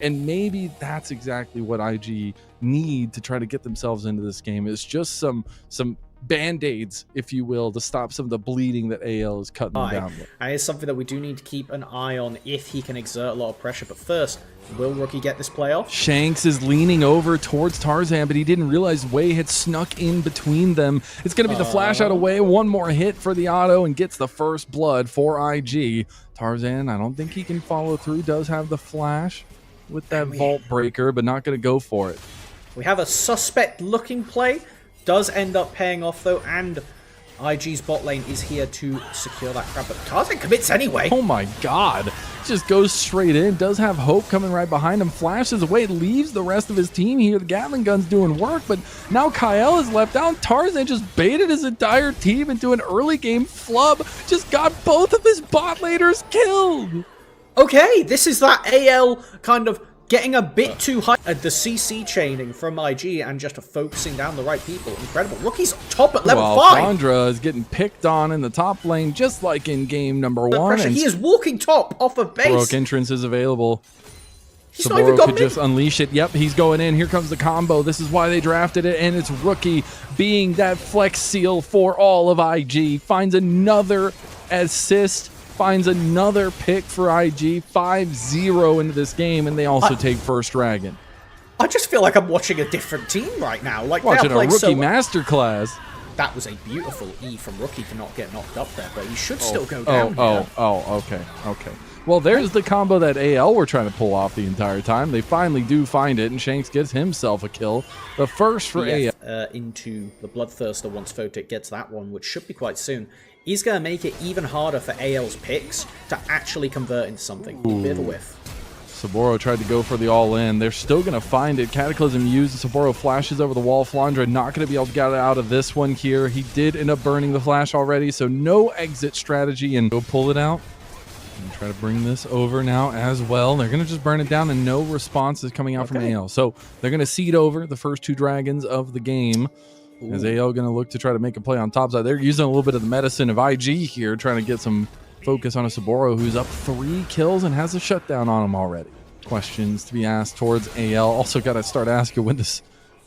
And maybe that's exactly what IG need to try to get themselves into this game, is just some band-aids, if you will, to stop some of the bleeding that AL is cutting them down with. And it's something that we do need to keep an eye on if he can exert a lot of pressure. But first, will Rookie get this play off? Shanks is leaning over towards Tarzan, but he didn't realize Wei had snuck in between them. It's going to be the flash out of Wei. One more hit for the auto and gets the first blood for IG. Tarzan, I don't think he can follow through. Does have the flash with that vault breaker, but not going to go for it. We have a suspect-looking play. Does end up paying off, though, and IG's bot lane is here to secure that crab, but Tarzan commits anyway. Oh my god. Just goes straight in. Does have Hope coming right behind him. Flashes away. Leaves the rest of his team here. The Gatling gun's doing work, but now Kyle is left out. Tarzan just baited his entire team into an early game flub. Just got both of his bot laners killed. Okay, this is that AL kind of getting a bit too high. The CC chaining from IG and just focusing down the right people. Incredible. Rookie's top at level 5. Quadra is getting picked on in the top lane, just like in game number 1. He is walking top off of base. Broke entrance is available. Saburo could just unleash it. Yep, he's going in. Here comes the combo. This is why they drafted it, and it's Rookie being that flex seal for all of IG. Finds another assist. Finds another pick for IG, 5-0 into this game, and they also take first dragon. I just feel like I'm watching a different team right now. Like watching a Rookie masterclass. That was a beautiful E from Rookie to not get knocked up there, but he should still go down here. Okay. Well, there's the combo that AL were trying to pull off the entire time. They finally do find it, and Shanks gets himself a kill. The first for AL. Into the Bloodthirster once Photic gets that one, which should be quite soon. He's going to make it even harder for AL's picks to actually convert into something. A bit of a whiff. Saburo tried to go for the all-in. They're still going to find it. Cataclysm used. Saburo flashes over the wall. Flandra not going to be able to get out of this one here. He did end up burning the flash already, so no exit strategy, and go pull it out. And try to bring this over now as well. They're going to just burn it down, and no response is coming out from AL. So they're going to seed over the first 2 dragons of the game. Is AL going to look to try to make a play on top side? They're using a little bit of the medicine of IG here, trying to get some focus on a Saburo who's up 3 kills and has a shutdown on him already. Questions to be asked towards AL. Also got to start asking when this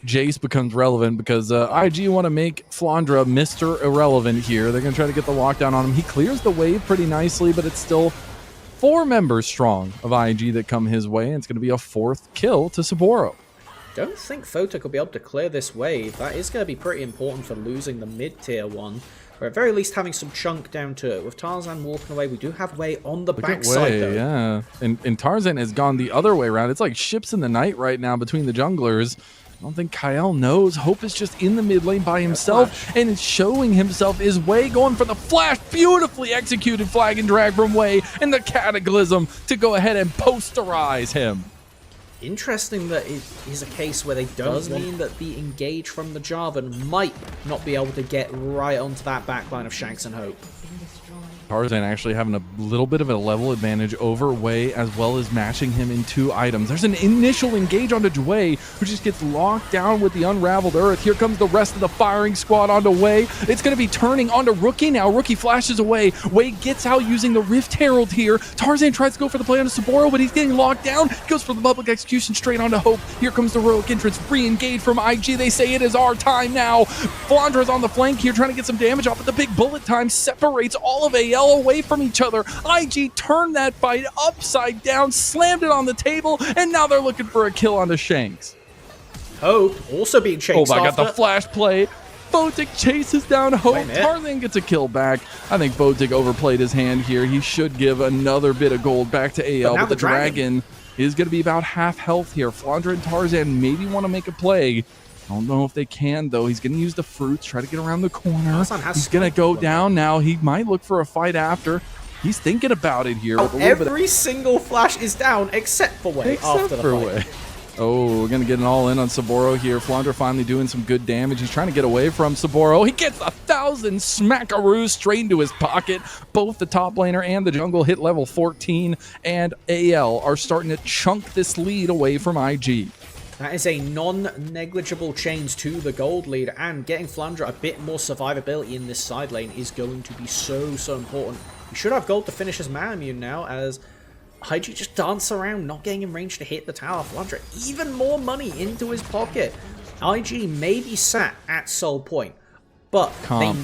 Jace becomes relevant, because IG want to make Flandra Mr. Irrelevant here. They're going to try to get the lockdown on him. He clears the wave pretty nicely, but it's still 4 members strong of IG that come his way, and it's going to be a 4th kill to Saburo. Don't think Photic will be able to clear this wave. That is going to be pretty important for losing the mid-tier one. Or at very least having some chunk down to it. With Tarzan walking away, we do have Wei on the backside though. Yeah, and Tarzan has gone the other way around. It's like ships in the night right now between the junglers. I don't think Kyle knows. Hope is just in the mid lane by himself and showing himself is Wei going for the flash. Beautifully executed flag and drag from Wei, and the Cataclysm to go ahead and posterize him. Interesting that it is a case where they don't mean that the engage from the Jarvan might not be able to get right onto that backline of Shanks and Hope. Tarzan actually having a little bit of a level advantage over Wei, as well as matching him in 2 items. There's an initial engage onto Wei, who just gets locked down with the Unraveled Earth. Here comes the rest of the firing squad onto Wei. It's going to be turning onto Rookie now. Rookie flashes away. Wei gets out using the Rift Herald here. Tarzan tries to go for the play onto Saburo, but he's getting locked down. He goes for the public execution straight onto Hope. Here comes the heroic entrance. Re-engage from IG. They say it is our time now. Flandra's on the flank here, trying to get some damage off, but the big bullet time separates all of AL away from each other. IG turned that fight upside down, slammed it on the table, and now they're looking for a kill onto Shanks. Hope also being chased I got the flash play. Photic chases down Hope. Tarzan gets a kill back. I think Photic overplayed his hand here. He should give another bit of gold back to AL, but the dragon is going to be about half health here. Flandra and Tarzan maybe want to make a play. I don't know if they can, though. He's going to use the fruits, try to get around the corner. He's going to go down now. He might look for a fight after. He's thinking about it here. Every single flash is down except for Wei after the fight. Oh, we're going to get an all-in on Saburo here. Flandra finally doing some good damage. He's trying to get away from Saburo. He gets 1,000 smackaroos straight into his pocket. Both the top laner and the jungle hit level 14, and AL are starting to chunk this lead away from IG. That is a non-negligible change to the gold lead, and getting Flandra a bit more survivability in this side lane is going to be so important. We should have gold to finish his man immune now, as IG just dance around, not getting in range to hit the tower. Flandre, even more money into his pocket. IG may be sat at Soul Point, but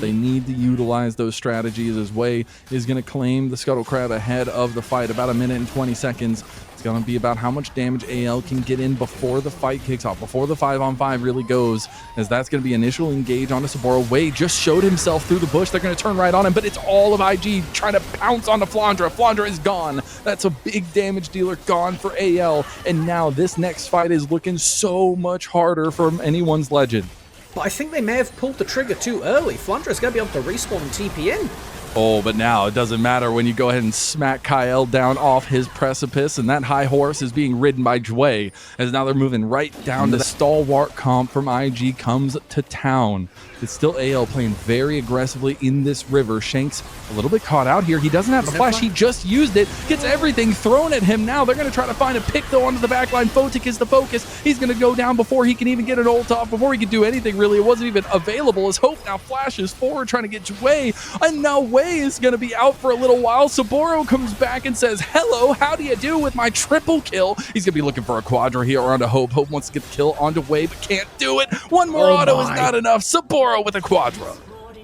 they need to utilize those strategies as Wei is going to claim the Scuttle Crab ahead of the fight. About a minute and 20 seconds. It's going to be about how much damage AL can get in before the fight kicks off, before the 5-on-5 really goes, as that's going to be initial engage onto Saburo. Wei just showed himself through the bush. They're going to turn right on him, but it's all of IG trying to pounce onto Flandre. Flandre is gone. That's a big damage dealer gone for AL, and now this next fight is looking so much harder from anyone's legend. But I think they may have pulled the trigger too early. Flandre's going to be able to respawn and TP in. Oh, but now it doesn't matter when you go ahead and smack Kyle down off his precipice, and that high horse is being ridden by Jway, as now they're moving right down to the stalwart comp from IG comes to town. It's still AL playing very aggressively in this river. Shanks a little bit caught out here. He doesn't have the flash. He just used it. Gets everything thrown at him now. They're going to try to find a pick, though, onto the back line. Photic is the focus. He's going to go down before he can even get an ult off, before he can do anything, really. It wasn't even available. As Hope now flashes forward, trying to get Jway. And now Wei is going to be out for a little while. Saburo comes back and says, hello, how do you do with my triple kill? He's going to be looking for a Quadra here onto Hope. Hope wants to get the kill onto Wei, but can't do it. One more auto is not enough. Saburo with a Quadra.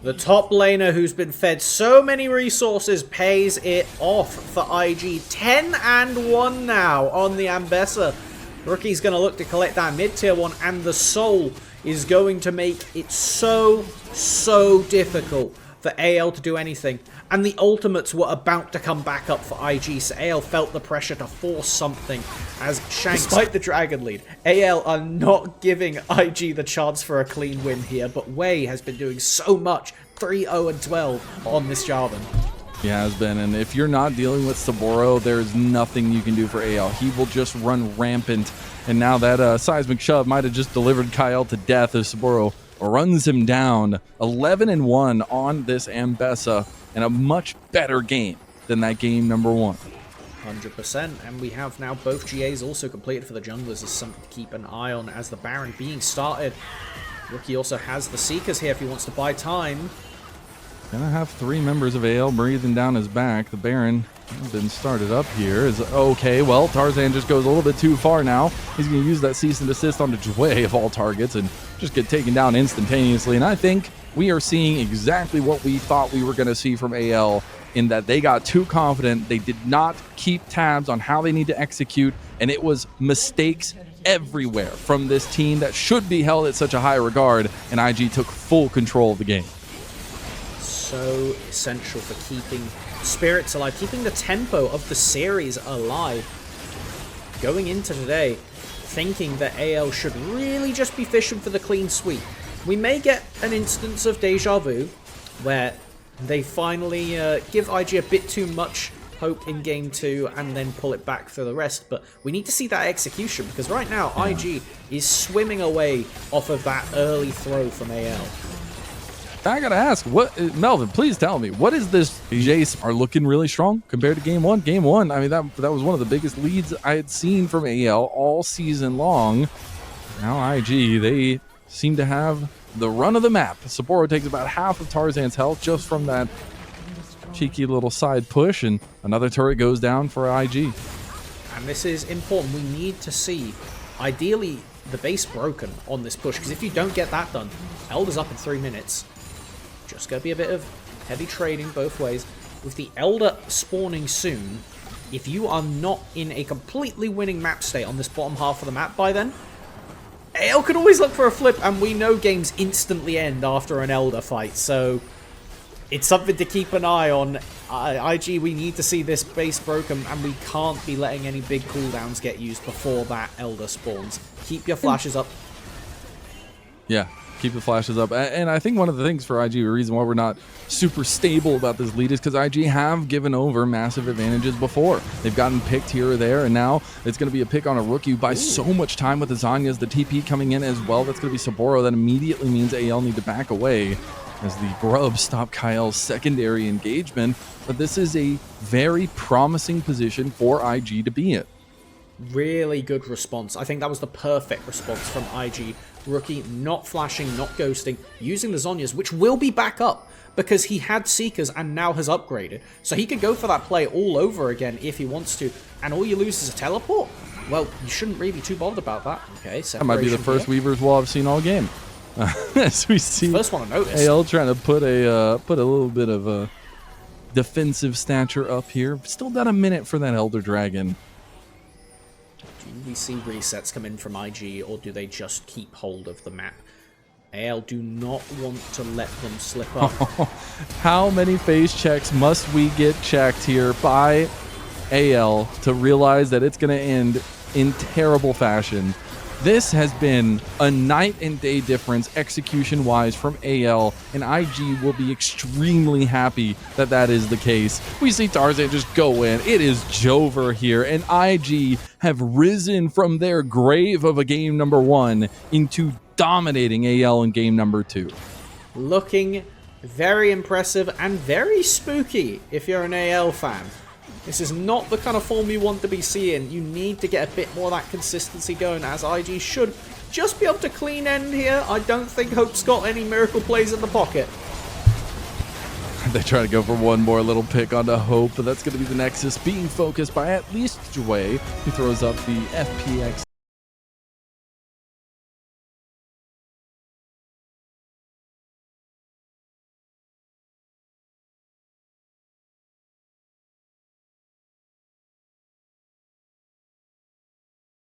The top laner who's been fed so many resources pays it off for IG. 10-1 now on the Ambessa. Rookie's going to look to collect that mid-tier one, and the Soul is going to make it so difficult for AL to do anything. And the ultimates were about to come back up for IG, so AL felt the pressure to force something as Shanks, despite the Dragon lead, AL are not giving IG the chance for a clean win here, but Wei has been doing so much. 3-0-12 on this Jarvan. He has been, and if you're not dealing with Saburo, there's nothing you can do for AL. He will just run rampant, and now that seismic shove might have just delivered Kyle to death as Saburo runs him down. 11-1 on this Ambessa, and a much better game than that game number 1. 100%, and we have now both GAs also completed for the junglers as something to keep an eye on as the Baron being started. Rookie also has the Seekers here if he wants to buy time. Gonna have 3 members of AL breathing down his back. The Baron has been started up here. Is okay, well, Tarzan just goes a little bit too far now. He's gonna use that cease and desist onto Jway of all targets and just get taken down instantaneously. And I think we are seeing exactly what we thought we were gonna see from AL, in that they got too confident. They did not keep tabs on how they need to execute, and it was mistakes everywhere from this team that should be held at such a high regard, and IG took full control of the game. So essential for keeping spirits alive, keeping the tempo of the series alive. Going into today, thinking that AL should really just be fishing for the clean sweep. We may get an instance of deja vu, where they finally give IG a bit too much hope in game 2 and then pull it back for the rest, but we need to see that execution, because right now IG is swimming away off of that early throw from AL. I gotta ask, what, Melvin, please tell me, what is this? Jace are looking really strong compared to game 1. Game 1, I mean, that was one of the biggest leads I had seen from AL all season long. Now IG, they seem to have the run of the map. Saburo takes about half of Tarzan's health just from that cheeky little side push, and another turret goes down for IG. And this is important. We need to see, ideally, the base broken on this push, because if you don't get that done, Elder's up in 3 minutes. Just going to be a bit of heavy trading both ways. With the Elder spawning soon, if you are not in a completely winning map state on this bottom half of the map by then, AL could always look for a flip, and we know games instantly end after an Elder fight, so it's something to keep an eye on. IG, we need to see this base broken, and we can't be letting any big cooldowns get used before that Elder spawns. Keep your flashes up. Yeah, keep the flashes up. And I think one of the things for IG, the reason why we're not super stable about this lead, is because IG have given over massive advantages before. They've gotten picked here or there, and now it's going to be a pick on a rookie by so much time with the Zanyas, the TP coming in as well. That's going to be Saburo. That immediately means AL need to back away as the Grubs stop Kyle's secondary engagement. But this is a very promising position for IG to be in. Really good response. I think that was the perfect response from IG. Rookie not flashing, not ghosting, using the Zhonya's, which will be back up because he had Seekers and now has upgraded. So he could go for that play all over again if he wants to. And all you lose is a teleport? Well, you shouldn't really be too bothered about that. Okay, that might be the first here. Weaver's Wall I've seen all game. As we see First one to notice. AL trying to put a little bit of a defensive stature up here. Still got a minute for that Elder Dragon. Do we see resets come in from IG, or do they just keep hold of the map? AL do not want to let them slip up. How many phase checks must we get checked here by AL to realize that it's going to end in terrible fashion? This has been a night and day difference execution-wise from AL, and IG will be extremely happy that that is the case. We see Tarzan just go in. It is Jover here, and IG have risen from their grave of a game number 1 into dominating AL in game number 2. Looking very impressive and very spooky if you're an AL fan. This is not the kind of form you want to be seeing. You need to get a bit more of that consistency going, as IG should just be able to clean end here. I don't think Hope's got any miracle plays in the pocket. They try to go for one more little pick onto Hope, but that's going to be the Nexus being focused by at least Jue, who throws up the FPX